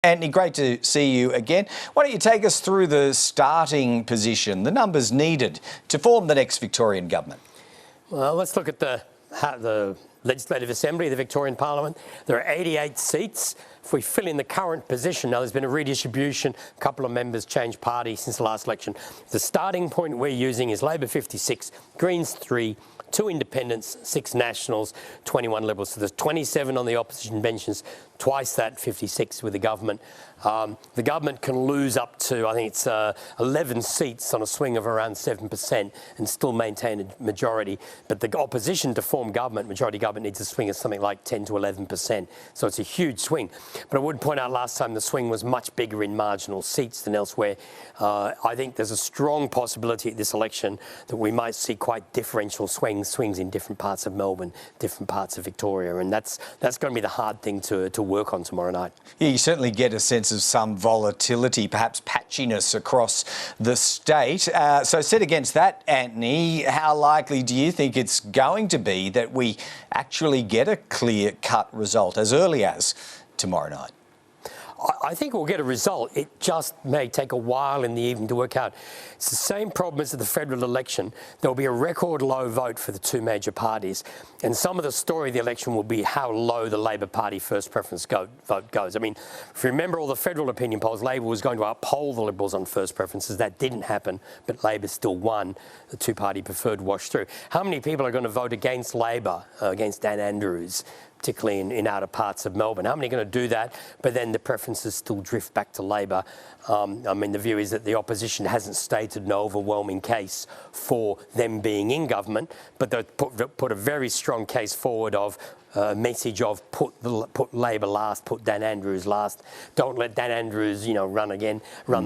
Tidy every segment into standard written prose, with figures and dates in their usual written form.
Antony, great to see you again. Why don't you take us through the starting position, the numbers needed to form the next Victorian government? Well, let's look at the Legislative Assembly, the Victorian Parliament. There are 88 seats. If we fill in the current position, now there's been a redistribution, a couple of members changed party since the last election. The starting point we're using is Labor 56, Greens 3, 2 independents, 6 nationals, 21 Liberals. So there's 27 on the opposition benches, twice that, 56 with the government. The government can lose up to, I think it's 11 seats on a swing of around 7% and still maintain a majority. But the opposition to form government, majority government, needs a swing of something like 10 to 11%. So it's a huge swing. But I would point out last time the swing was much bigger in marginal seats than elsewhere. I think there's a strong possibility at this election that we might see quite differential swings in different parts of Melbourne, different parts of Victoria. And that's going to be the hard thing to work on tomorrow night. Yeah, you certainly get a sense of some volatility, perhaps patchiness across the state. So set against that, Antony, how likely do you think it's going to be that we actually get a clear-cut result as early as tomorrow night? I think we'll get a result. It just may take a while in the evening to work out. It's the same problem as at the federal election. There'll be a record low vote for the 2 major parties. And some of the story of the election will be how low the Labor Party first preference vote goes. I mean, if you remember all the federal opinion polls, Labor was going to uphold the Liberals on first preferences. That didn't happen, but Labor still won. The 2-party preferred washed through. How many people are going to vote against Labor, against Dan Andrews, particularly in outer parts of Melbourne? How many are going to do that, but then the preferences still drift back to Labor? I mean, the view is that the opposition hasn't stated an overwhelming case for them being in government, but they put a very strong case forward of a message of put Labor last, put Dan Andrews last. Don't let Dan Andrews, run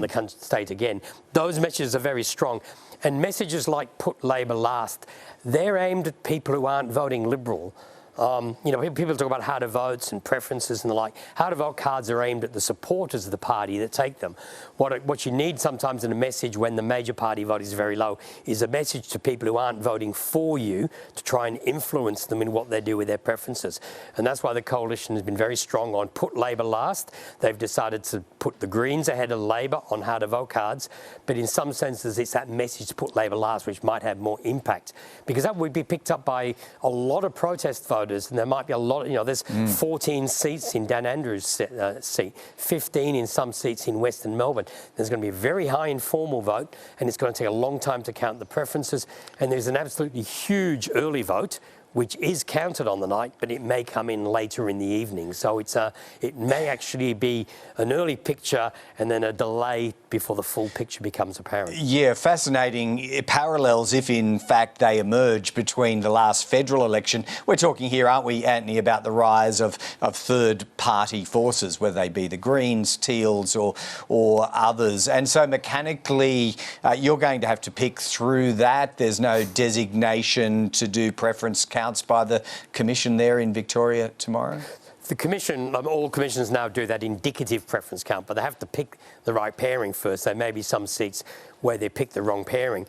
the state again. Those messages are very strong. And messages like put Labor last, they're aimed at people who aren't voting Liberal. People talk about how-to votes and preferences and the like. How-to vote cards are aimed at the supporters of the party that take them. What you need sometimes in a message when the major party vote is very low is a message to people who aren't voting for you to try and influence them in what they do with their preferences. And that's why the coalition has been very strong on put Labor last. They've decided to put the Greens ahead of Labor on how-to vote cards. But in some senses, it's that message to put Labor last which might have more impact, because that would be picked up by a lot of protest votes. And there might be a lot, there's 14 seats in Dan Andrews' seat, 15 in some seats in Western Melbourne. There's going to be a very high informal vote, and it's going to take a long time to count the preferences. And there's an absolutely huge early vote, which is counted on the night, but it may come in later in the evening. So it may actually be an early picture and then a delay before the full picture becomes apparent. Yeah, fascinating parallels if in fact they emerge between the last federal election. We're talking here, aren't we, Antony, about the rise of third-party forces, whether they be the Greens, Teals or others. And so mechanically, you're going to have to pick through that. There's no designation to do preference counts by the Commission there in Victoria tomorrow? The Commission, all commissions now do that indicative preference count, but they have to pick the right pairing first. There may be some seats where they pick the wrong pairing.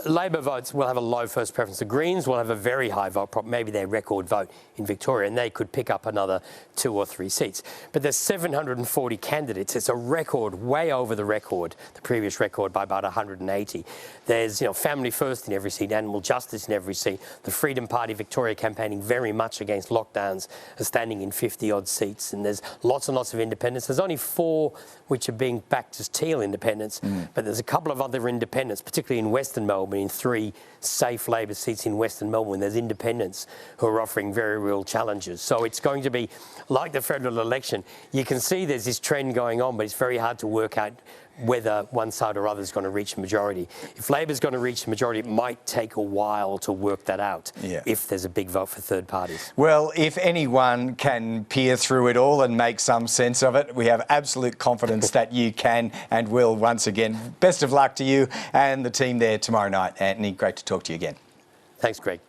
Labor votes will have a low first preference. The Greens will have a very high vote, maybe their record vote in Victoria, and they could pick up another 2 or 3 seats. But there's 740 candidates. It's a record, way over the record, the previous record by about 180. There's, family first in every seat, animal justice in every seat. The Freedom Party Victoria campaigning very much against lockdowns are standing in 50-odd seats, and there's lots and lots of independents. There's only 4 which are being backed as Teal independents, but there's a couple of other independents, particularly in Western Melbourne, in 3 safe Labor seats in Western Melbourne. There's independents who are offering very real challenges. So it's going to be like the federal election. You can see there's this trend going on, but it's very hard to work out whether one side or other is going to reach a majority. If Labor's going to reach the majority, it might take a while to work that out if there's a big vote for third parties. Well, if anyone can peer through it all and make some sense of it, we have absolute confidence that you can and will once again. Best of luck to you and the team there tomorrow night. Antony, great to talk to you again. Thanks, Greg.